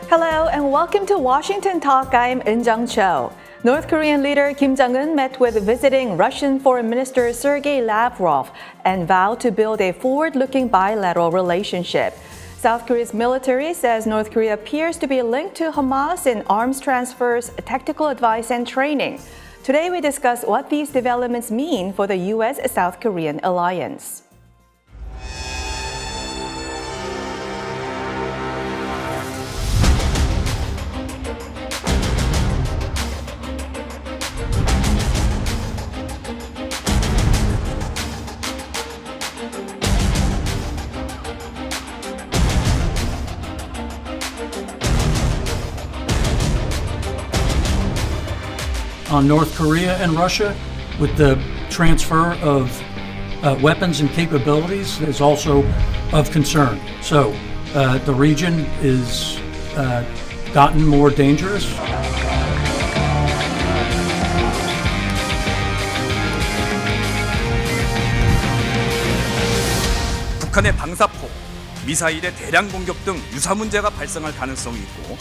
Hello and welcome to Washington Talk. I'm In Jung Cho. North Korean leader Kim Jong-un met with visiting Russian Foreign Minister Sergei Lavrov and vowed to build a forward-looking bilateral relationship. South Korea's military says North Korea appears to be linked to Hamas in arms transfers, tactical advice, and training. Today we discuss what these developments mean for the U.S.-South Korean alliance. On North Korea and Russia, with the transfer of weapons and capabilities, is also of concern. So the region is gotten more dangerous. 북한의 방사포, 미사일의 대량 공격 등 유사 문제가 발생할 가능성이 있고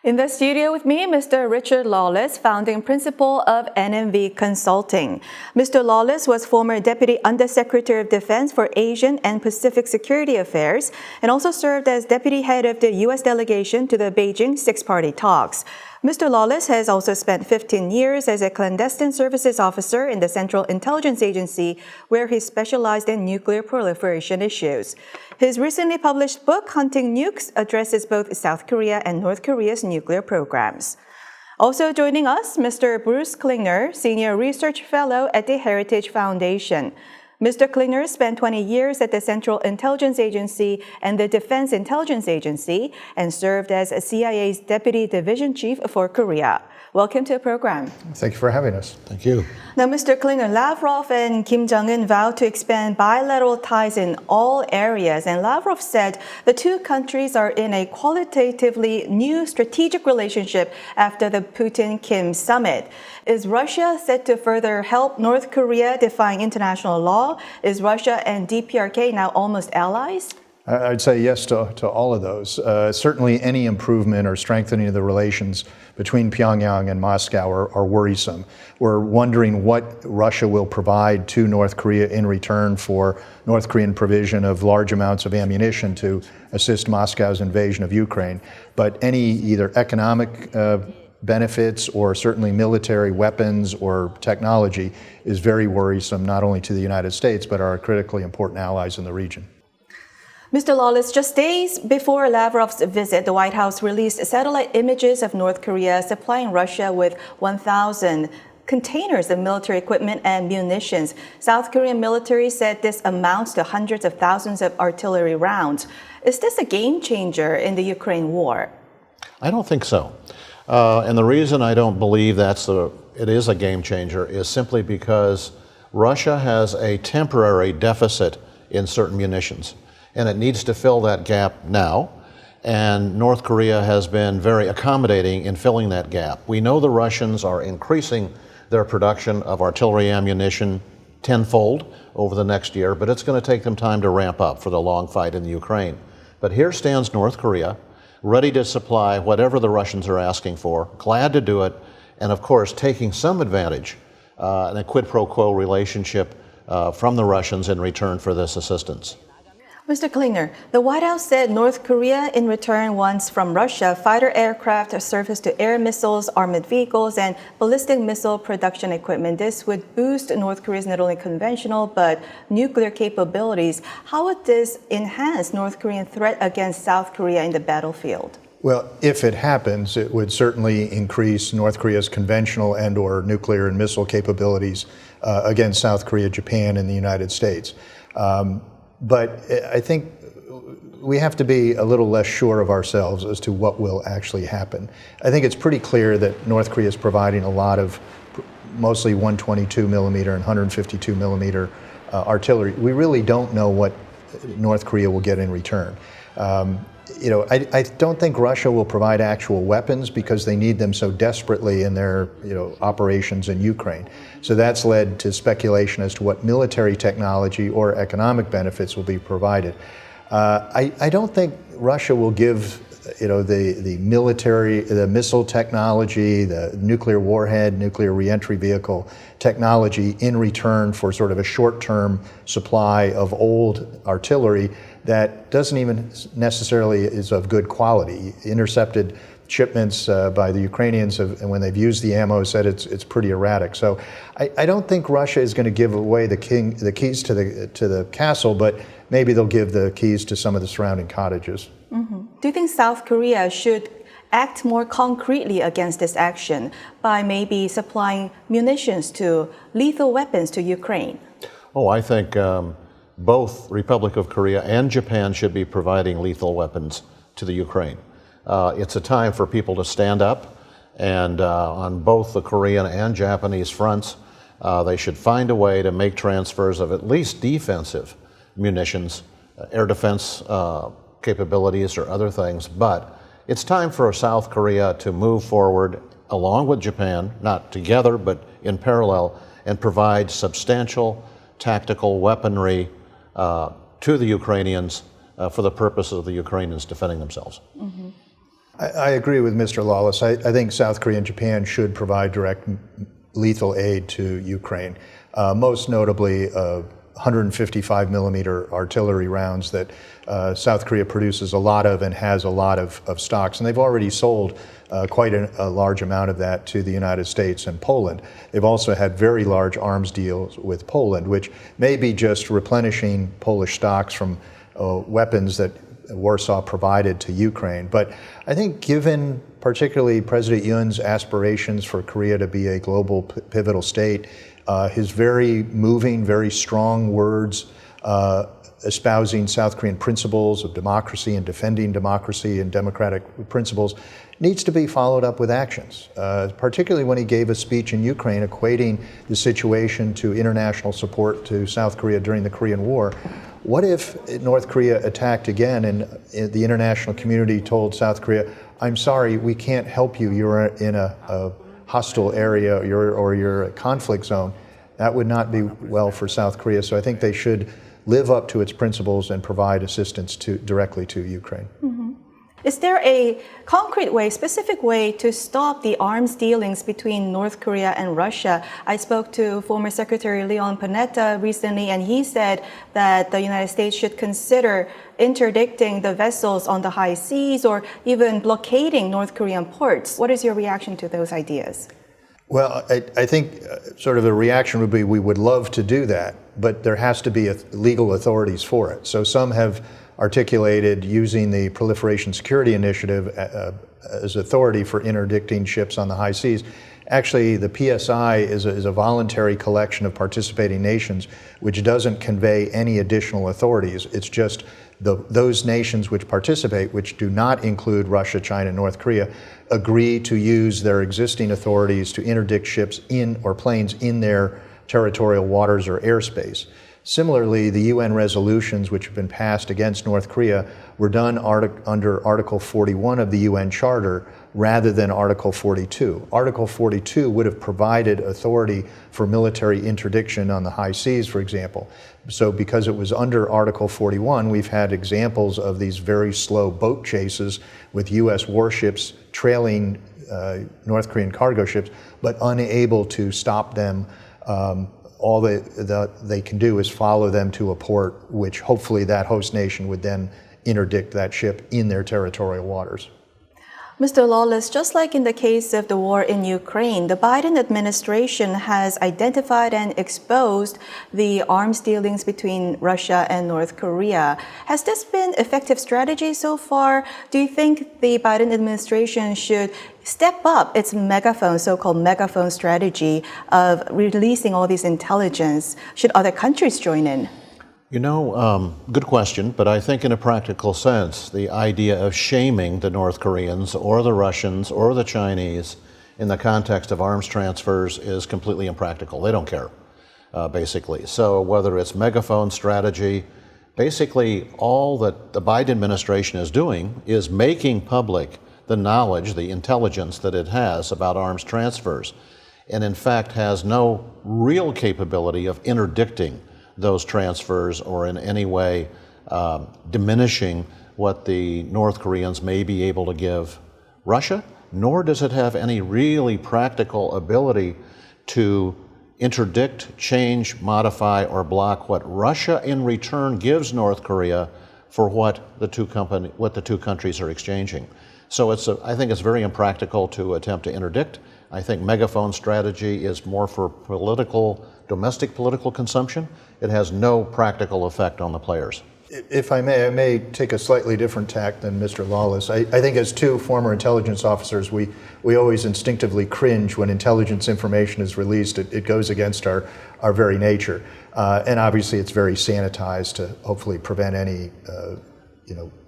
In the studio with me, Mr. Richard Lawless, founding principal of NMV Consulting. Mr. Lawless was former Deputy Undersecretary of Defense for Asian and Pacific Security Affairs and also served as Deputy Head of the U.S. delegation to the Beijing Six-Party Talks. Mr. Lawless has also spent 15 years as a clandestine services officer in the Central Intelligence Agency, where he specialized in nuclear proliferation issues. His recently published book, Hunting Nukes, addresses both South Korea and North Korea's nuclear programs. Also joining us, Mr. Bruce Klingner, Senior Research Fellow at the Heritage Foundation. Mr. Klingner spent 20 years at the Central Intelligence Agency and the Defense Intelligence Agency and served as CIA's Deputy Division Chief for Korea. Welcome to the program. Thank you for having us. Thank you. Now, Mr. Klingner, Lavrov and Kim Jong-un vowed to expand bilateral ties in all areas, and Lavrov said the two countries are in a qualitatively new strategic relationship after the Putin-Kim summit. Is Russia set to further help North Korea defying international law? Is Russia and DPRK now almost allies? I'd say yes to all of those. Certainly any improvement or strengthening of the relations between Pyongyang and Moscow are worrisome. We're wondering what Russia will provide to North Korea in return for North Korean provision of large amounts of ammunition to assist Moscow's invasion of Ukraine. But any either economic benefits or certainly military weapons or technology is very worrisome, not only to the United States, but our critically important allies in the region. Mr. Lawless, just days before Lavrov's visit, the White House released satellite images of North Korea supplying Russia with 1,000 containers of military equipment and munitions. South Korean military said this amounts to hundreds of thousands of artillery rounds. Is this a game changer in the Ukraine war? I don't think so. And the reason I don't believe it is a game changer is simply because Russia has a temporary deficit in certain munitions, and it needs to fill that gap now. And North Korea has been very accommodating in filling that gap. We know the Russians are increasing their production of artillery ammunition tenfold over the next year, but it's going to take them time to ramp up for the long fight in the Ukraine. But here stands North Korea, ready to supply whatever the Russians are asking for, glad to do it, and of course taking some advantage in a quid pro quo relationship from the Russians in return for this assistance. Mr. Klingner, the White House said North Korea in return wants from Russia fighter aircraft, surface-to-air missiles, armored vehicles, and ballistic missile production equipment. This would boost North Korea's not only conventional but nuclear capabilities. How would this enhance North Korean threat against South Korea in the battlefield? Well, if it happens, it would certainly increase North Korea's conventional and/or nuclear and missile capabilities against South Korea, Japan, and the United States. But I think we have to be a little less sure of ourselves as to what will actually happen. I think it's pretty clear that North Korea is providing a lot of mostly 122 millimeter and 152 millimeter artillery. We really don't know what North Korea will get in return. I don't think Russia will provide actual weapons because they need them so desperately in their operations in Ukraine. So that's led to speculation as to what military technology or economic benefits will be provided. I don't think Russia will give the military, the missile technology, the nuclear warhead, nuclear reentry vehicle technology in return for sort of a short-term supply of old artillery that doesn't even necessarily is of good quality. Intercepted shipments by the Ukrainians and when they've used the ammo said it's pretty erratic. So I don't think Russia is going to give away the keys to the castle, but maybe they'll give the keys to some of the surrounding cottages. Mm-hmm. Do you think South Korea should act more concretely against this action by maybe supplying munitions to lethal weapons to Ukraine? Oh, I think both Republic of Korea and Japan should be providing lethal weapons to the Ukraine. It's a time for people to stand up, and on both the Korean and Japanese fronts, they should find a way to make transfers of at least defensive munitions, air defense capabilities or other things. But it's time for South Korea to move forward along with Japan, not together, but in parallel, and provide substantial tactical weaponry to the Ukrainians for the purpose of the Ukrainians defending themselves. Mm-hmm. I agree with Mr. Lawless. I think South Korea and Japan should provide direct lethal aid to Ukraine, most notably 155 millimeter artillery rounds that South Korea produces a lot of and has a lot of stocks. And they've already sold quite a large amount of that to the United States and Poland. They've also had very large arms deals with Poland, which may be just replenishing Polish stocks from weapons that Warsaw provided to Ukraine. But I think given particularly President Yoon's aspirations for Korea to be a global pivotal state, his very moving, very strong words espousing South Korean principles of democracy and defending democracy and democratic principles needs to be followed up with actions, particularly when he gave a speech in Ukraine equating the situation to international support to South Korea during the Korean War. What if North Korea attacked again and the international community told South Korea, I'm sorry, we can't help you, you're in a hostile area or you're a conflict zone? That would not be well for South Korea. So I think they should live up to its principles and provide assistance directly to Ukraine. Mm-hmm. Is there a concrete way, specific way to stop the arms dealings between North Korea and Russia? I spoke to former Secretary Leon Panetta recently, and he said that the United States should consider interdicting the vessels on the high seas or even blockading North Korean ports. What is your reaction to those ideas? Well, I think sort of the reaction would be we would love to do that, but there has to be legal authorities for it. So some have articulated using the Proliferation Security Initiative as authority for interdicting ships on the high seas. Actually, the PSI is a voluntary collection of participating nations which doesn't convey any additional authorities. It's just those nations which participate, which do not include Russia, China, North Korea, agree to use their existing authorities to interdict ships or planes in their territorial waters or airspace. Similarly, the UN resolutions which have been passed against North Korea were done under Article 41 of the UN Charter rather than Article 42. Article 42 would have provided authority for military interdiction on the high seas, for example. So because it was under Article 41, we've had examples of these very slow boat chases with US warships trailing North Korean cargo ships, but unable to stop them. All they can do is follow them to a port, which hopefully that host nation would then interdict that ship in their territorial waters. Mr. Lawless, just like in the case of the war in Ukraine, the Biden administration has identified and exposed the arms dealings between Russia and North Korea. Has this been effective strategy so far? Do you think the Biden administration should step up its megaphone, so-called megaphone strategy of releasing all this intelligence? Should other countries join in? You know, good question, but I think in a practical sense, the idea of shaming the North Koreans or the Russians or the Chinese in the context of arms transfers is completely impractical. They don't care, basically. So whether it's megaphone strategy, Basically, all that the Biden administration is doing is making public the knowledge, the intelligence that it has about arms transfers, and in fact has no real capability of interdicting those transfers or in any way diminishing what the North Koreans may be able to give Russia, nor does it have any really practical ability to interdict, change, modify, or block what Russia in return gives North Korea for what the two countries are exchanging. So I think it's very impractical to attempt to interdict. I think megaphone strategy is more for domestic political consumption. It has no practical effect on the players. If I may take a slightly different tack than Mr. Lawless. I think as two former intelligence officers, we always instinctively cringe when intelligence information is released. It goes against our very nature. And obviously it's very sanitized to hopefully prevent any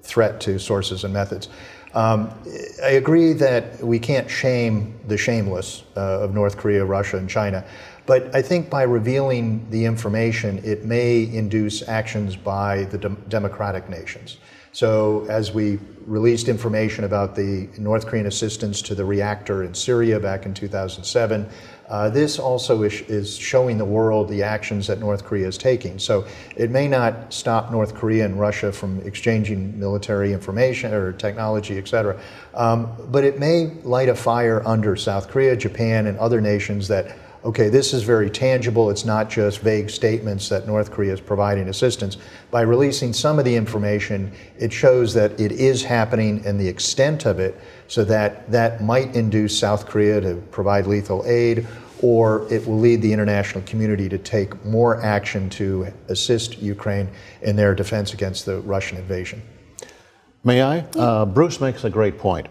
threat to sources and methods. I agree that we can't shame the shameless of North Korea, Russia, and China. But I think by revealing the information, it may induce actions by the democratic nations. So as we released information about the North Korean assistance to the reactor in Syria back in 2007, this also is showing the world the actions that North Korea is taking. So it may not stop North Korea and Russia from exchanging military information or technology, et cetera, but it may light a fire under South Korea, Japan, and other nations that, okay, this is very tangible. It's not just vague statements that North Korea is providing assistance. By releasing some of the information, it shows that it is happening and the extent of it, so that might induce South Korea to provide lethal aid, or it will lead the international community to take more action to assist Ukraine in their defense against the Russian invasion. May I? Bruce makes a great point.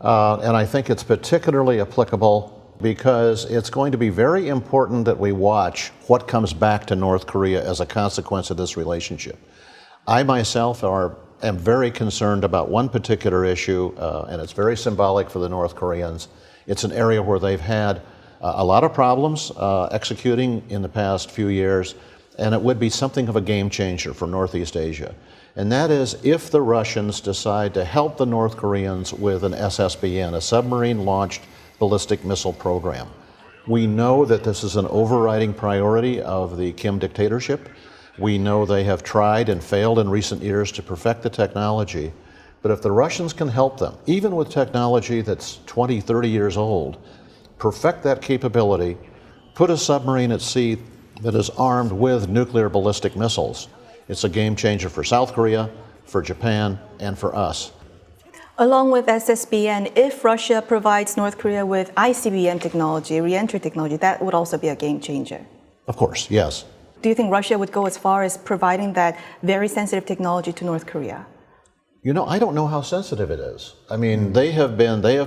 And I think it's particularly applicable because it's going to be very important that we watch what comes back to North Korea as a consequence of this relationship. I myself am very concerned about one particular issue, and it's very symbolic for the North Koreans. It's an area where they've had a lot of problems executing in the past few years, and it would be something of a game changer for Northeast Asia. And that is if the Russians decide to help the North Koreans with an SSBN, a submarine-launched ballistic missile program. We know that this is an overriding priority of the Kim dictatorship. We know they have tried and failed in recent years to perfect the technology. But if the Russians can help them, even with technology that's 20, 30 years old, perfect that capability, put a submarine at sea that is armed with nuclear ballistic missiles, it's a game changer for South Korea, for Japan, and for us. Along with SSBN, if Russia provides North Korea with ICBM technology, re-entry technology, that would also be a game changer. Of course, yes. Do you think Russia would go as far as providing that very sensitive technology to North Korea? You know, I don't know how sensitive it is. I mean, they have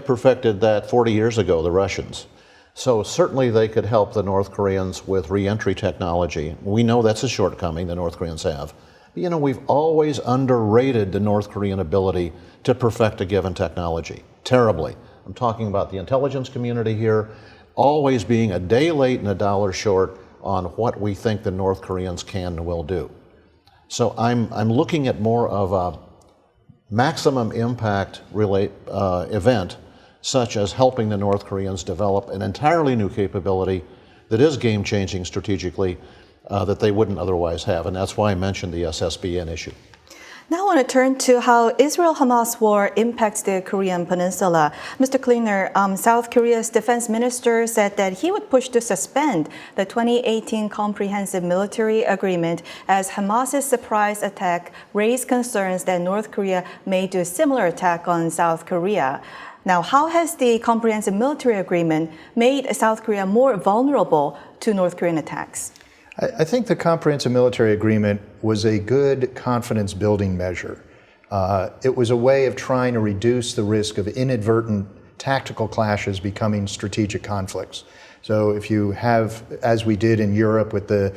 perfected that 40 years ago, the Russians. So certainly they could help the North Koreans with re-entry technology. We know that's a shortcoming the North Koreans have. You know, we've always underrated the North Korean ability to perfect a given technology, terribly. I'm talking about the intelligence community here, always being a day late and a dollar short on what we think the North Koreans can and will do. So I'm looking at more of a maximum impact event, such as helping the North Koreans develop an entirely new capability that is game-changing strategically, that they wouldn't otherwise have. And that's why I mentioned the SSBN issue. Now I want to turn to how Israel-Hamas war impacts the Korean peninsula. Mr. Klingner, South Korea's defense minister said that he would push to suspend the 2018 comprehensive military agreement as Hamas's surprise attack raised concerns that North Korea may do a similar attack on South Korea. Now, how has the comprehensive military agreement made South Korea more vulnerable to North Korean attacks? I think the comprehensive military agreement was a good confidence building measure. It was a way of trying to reduce the risk of inadvertent tactical clashes becoming strategic conflicts. So if you have, as we did in Europe with the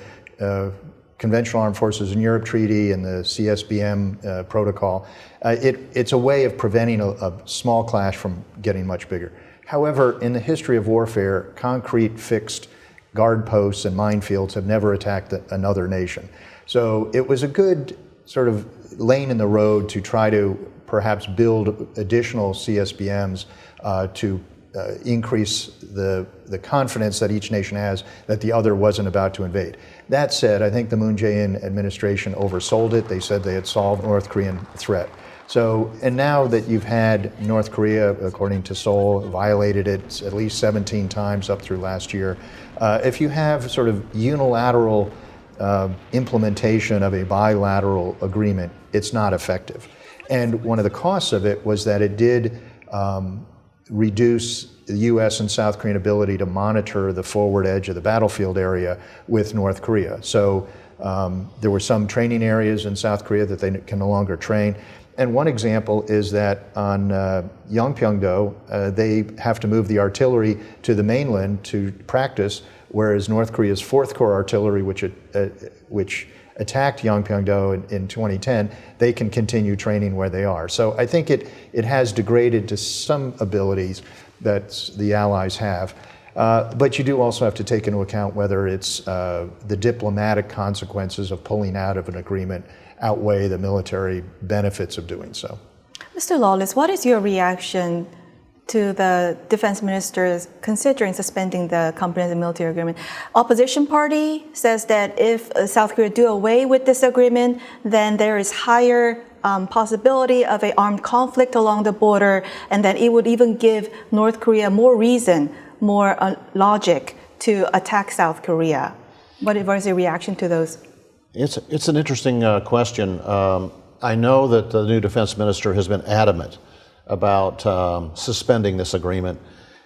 Conventional Armed Forces in Europe Treaty and the CSBM protocol, it's a way of preventing a small clash from getting much bigger. However, in the history of warfare, concrete fixed guard posts and minefields have never attacked another nation. So it was a good sort of lane in the road to try to perhaps build additional CSBMs to increase the confidence that each nation has that the other wasn't about to invade. That said, I think the Moon Jae-in administration oversold it. They said they had solved North Korean threat. So, and now that you've had North Korea, according to Seoul, violated it at least 17 times up through last year, if you have sort of unilateral implementation of a bilateral agreement, it's not effective. And one of the costs of it was that it did reduce the U.S. and South Korean ability to monitor the forward edge of the battlefield area with North Korea. So there were some training areas in South Korea that they can no longer train. And one example is that on Yongpyeong-do, they have to move the artillery to the mainland to practice, whereas North Korea's 4th Corps artillery, which attacked Yongpyeong-do in 2010, they can continue training where they are. So I think it has degraded to some abilities that the Allies have. But you do also have to take into account whether it's the diplomatic consequences of pulling out of an agreement outweigh the military benefits of doing so. Mr. Lawless, what is your reaction to the defense ministers considering suspending the comprehensive military agreement? Opposition party says that if South Korea do away with this agreement, then there is higher possibility of an armed conflict along the border, and that it would even give North Korea more reason, more logic to attack South Korea. What is your reaction to those? It's an interesting question. I know that the new defense minister has been adamant about suspending this agreement,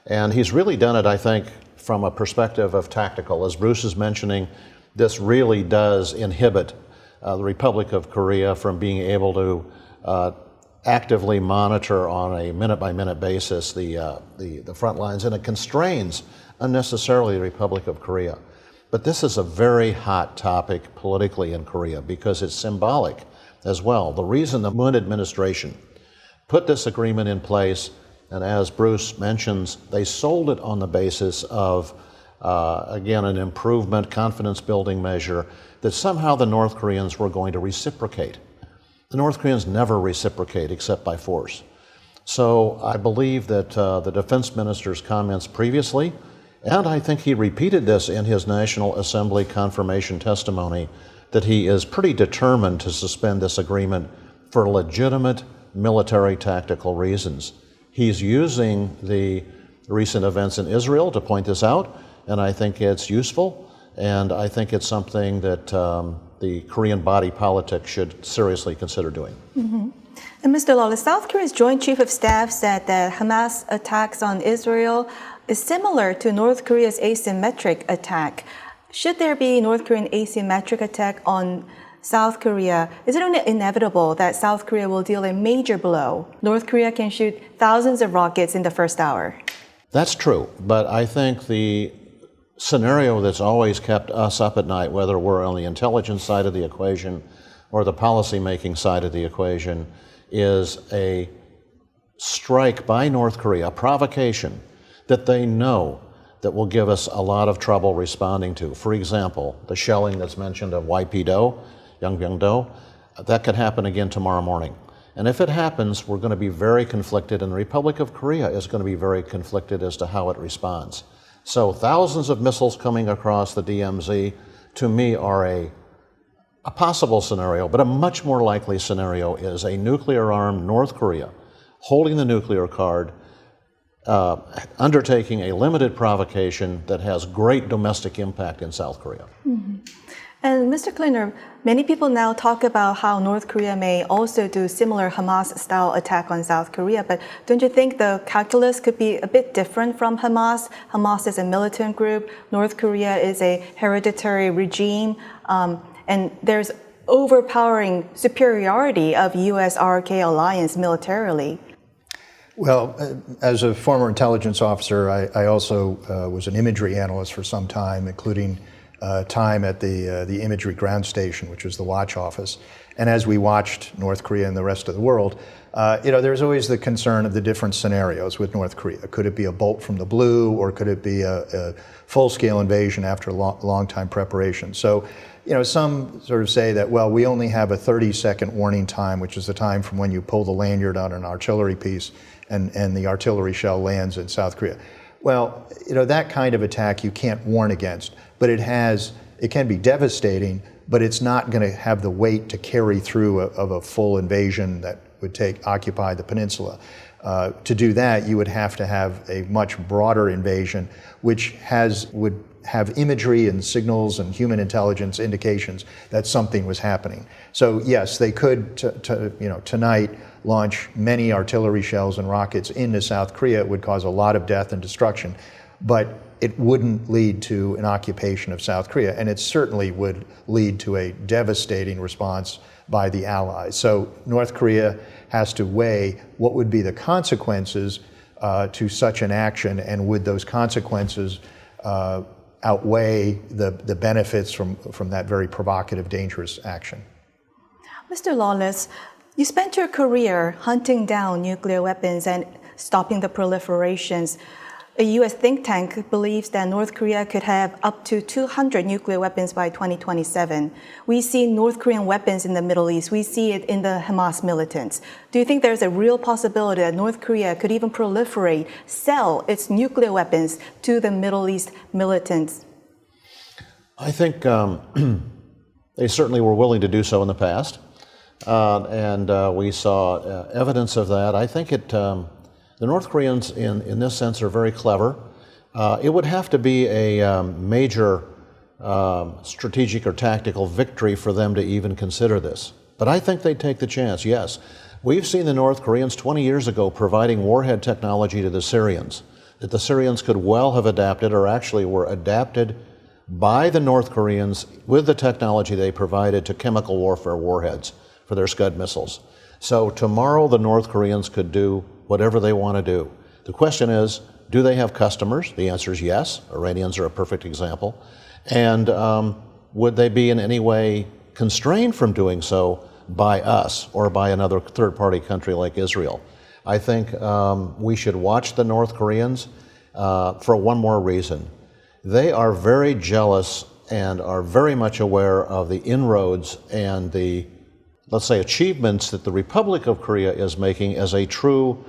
and he's really done it, I think, from a perspective of tactical. As Bruce is mentioning, this really does inhibit the Republic of Korea from being able to actively monitor on a minute-by-minute basis the front lines, and it constrains unnecessarily the Republic of Korea. But this is a very hot topic politically in Korea because it's symbolic as well. The reason the Moon administration put this agreement in place, and as Bruce mentions, they sold it on the basis of, again, an improvement, confidence-building measure, that somehow the North Koreans were going to reciprocate. The North Koreans never reciprocate except by force. So I believe that the defense minister's comments previously, and I think he repeated this in his National Assembly confirmation testimony, that he is pretty determined to suspend this agreement for legitimate military tactical reasons. He's using the recent events in Israel to point this out, and I think it's useful, and I think it's something that the Korean body politic should seriously consider doing. Mm-hmm. And Mr. Lawless, South Korea's Joint Chief of Staff said that Hamas attacks on Israel is similar to North Korea's asymmetric attack. Should there be North Korean asymmetric attack on South Korea, is it inevitable that South Korea will deal a major blow? North Korea can shoot thousands of rockets in the first hour. That's true, but I think the scenario that's always kept us up at night, whether we're on the intelligence side of the equation or the policy-making side of the equation, is a strike by North Korea, a provocation that they know that will give us a lot of trouble responding to. For example, the shelling that's mentioned of YP-do, Yongpyeong-do, that could happen again tomorrow morning. And if it happens, we're going to be very conflicted, and the Republic of Korea is going to be very conflicted as to how it responds. So thousands of missiles coming across the DMZ, to me, are a possible scenario, but a much more likely scenario is a nuclear-armed North Korea holding the nuclear card, undertaking a limited provocation that has great domestic impact in South Korea. Mm-hmm. And Mr. Klingner, many people now talk about how North Korea may also do similar Hamas-style attack on South Korea, but don't you think the calculus could be a bit different from Hamas? Hamas is a militant group, North Korea is a hereditary regime, and there's overpowering superiority of US-RK alliance militarily. Well, as a former intelligence officer, I also was an imagery analyst for some time, including time at the imagery ground station, which was the watch office. And as we watched North Korea and the rest of the world, there's always the concern of the different scenarios with North Korea. Could it be a bolt from the blue, or could it be a full-scale invasion after a long time preparation? So some sort of say that, well, we only have a 30-second warning time, which is the time from when you pull the lanyard on an artillery piece and the artillery shell lands in South Korea. Well, that kind of attack you can't warn against, but it can be devastating, but it's not going to have the weight to carry through of a full invasion that would occupy the peninsula. To do that, you would have to have a much broader invasion, which would have imagery and signals and human intelligence indications that something was happening. So yes, they could tonight launch many artillery shells and rockets into South Korea. It would cause a lot of death and destruction, but it wouldn't lead to an occupation of South Korea, and it certainly would lead to a devastating response by the Allies. So North Korea has to weigh what would be the consequences to such an action, and would those consequences outweigh the benefits from that very provocative, dangerous action. Mr. Lawless, you spent your career hunting down nuclear weapons and stopping the proliferations. A U.S. think tank believes that North Korea could have up to 200 nuclear weapons by 2027. We see North Korean weapons in the Middle East. We see it in the Hamas militants. Do you think there's a real possibility that North Korea could even proliferate, sell its nuclear weapons to the Middle East militants? I think they certainly were willing to do so in the past, and we saw evidence of that. I think the North Koreans, in this sense, are very clever. It would have to be a major strategic or tactical victory for them to even consider this. But I think they'd take the chance, yes. We've seen the North Koreans 20 years ago providing warhead technology to the Syrians, that the Syrians could well have adapted, or actually were adapted by the North Koreans with the technology they provided to chemical warfare warheads for their Scud missiles. So tomorrow the North Koreans could do whatever they want to do. The question is, do they have customers? The answer is yes. Iranians are a perfect example. And would they be in any way constrained from doing so by us or by another third-party country like Israel? I think we should watch the North Koreans for one more reason. They are very jealous and are very much aware of the inroads and the, let's say, achievements that the Republic of Korea is making as a true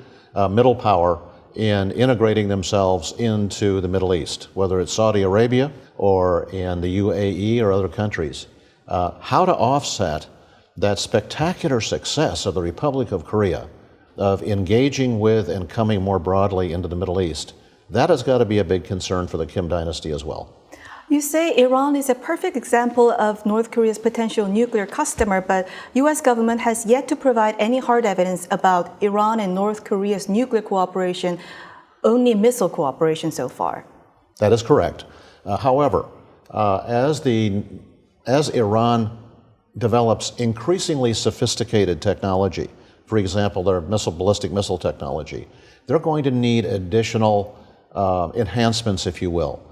middle power in integrating themselves into the Middle East, whether it's Saudi Arabia or in the UAE or other countries. How to offset that spectacular success of the Republic of Korea of engaging with and coming more broadly into the Middle East, that has got to be a big concern for the Kim dynasty as well. You say Iran is a perfect example of North Korea's potential nuclear customer, but U.S. government has yet to provide any hard evidence about Iran and North Korea's nuclear cooperation, only missile cooperation so far. That is correct. However, as Iran develops increasingly sophisticated technology, for example, their ballistic missile technology, they're going to need additional enhancements, if you will.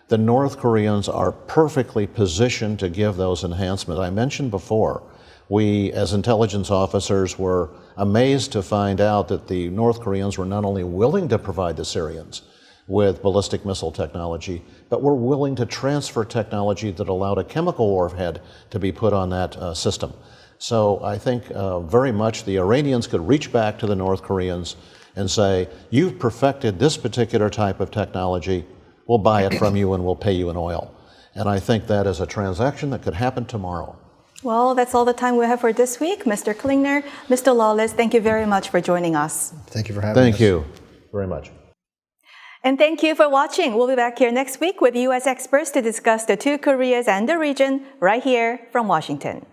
The North Koreans are perfectly positioned to give those enhancements. I mentioned before, we as intelligence officers were amazed to find out that the North Koreans were not only willing to provide the Syrians with ballistic missile technology, but were willing to transfer technology that allowed a chemical warhead to be put on that system. So I think very much the Iranians could reach back to the North Koreans and say, you've perfected this particular type of technology, we'll buy it from you and we'll pay you in oil. And I think that is a transaction that could happen tomorrow. Well, that's all the time we have for this week. Mr. Klingner, Mr. Lawless, thank you very much for joining us. Thank you for having us. Thank you very much. And thank you for watching. We'll be back here next week with U.S. experts to discuss the two Koreas and the region right here from Washington.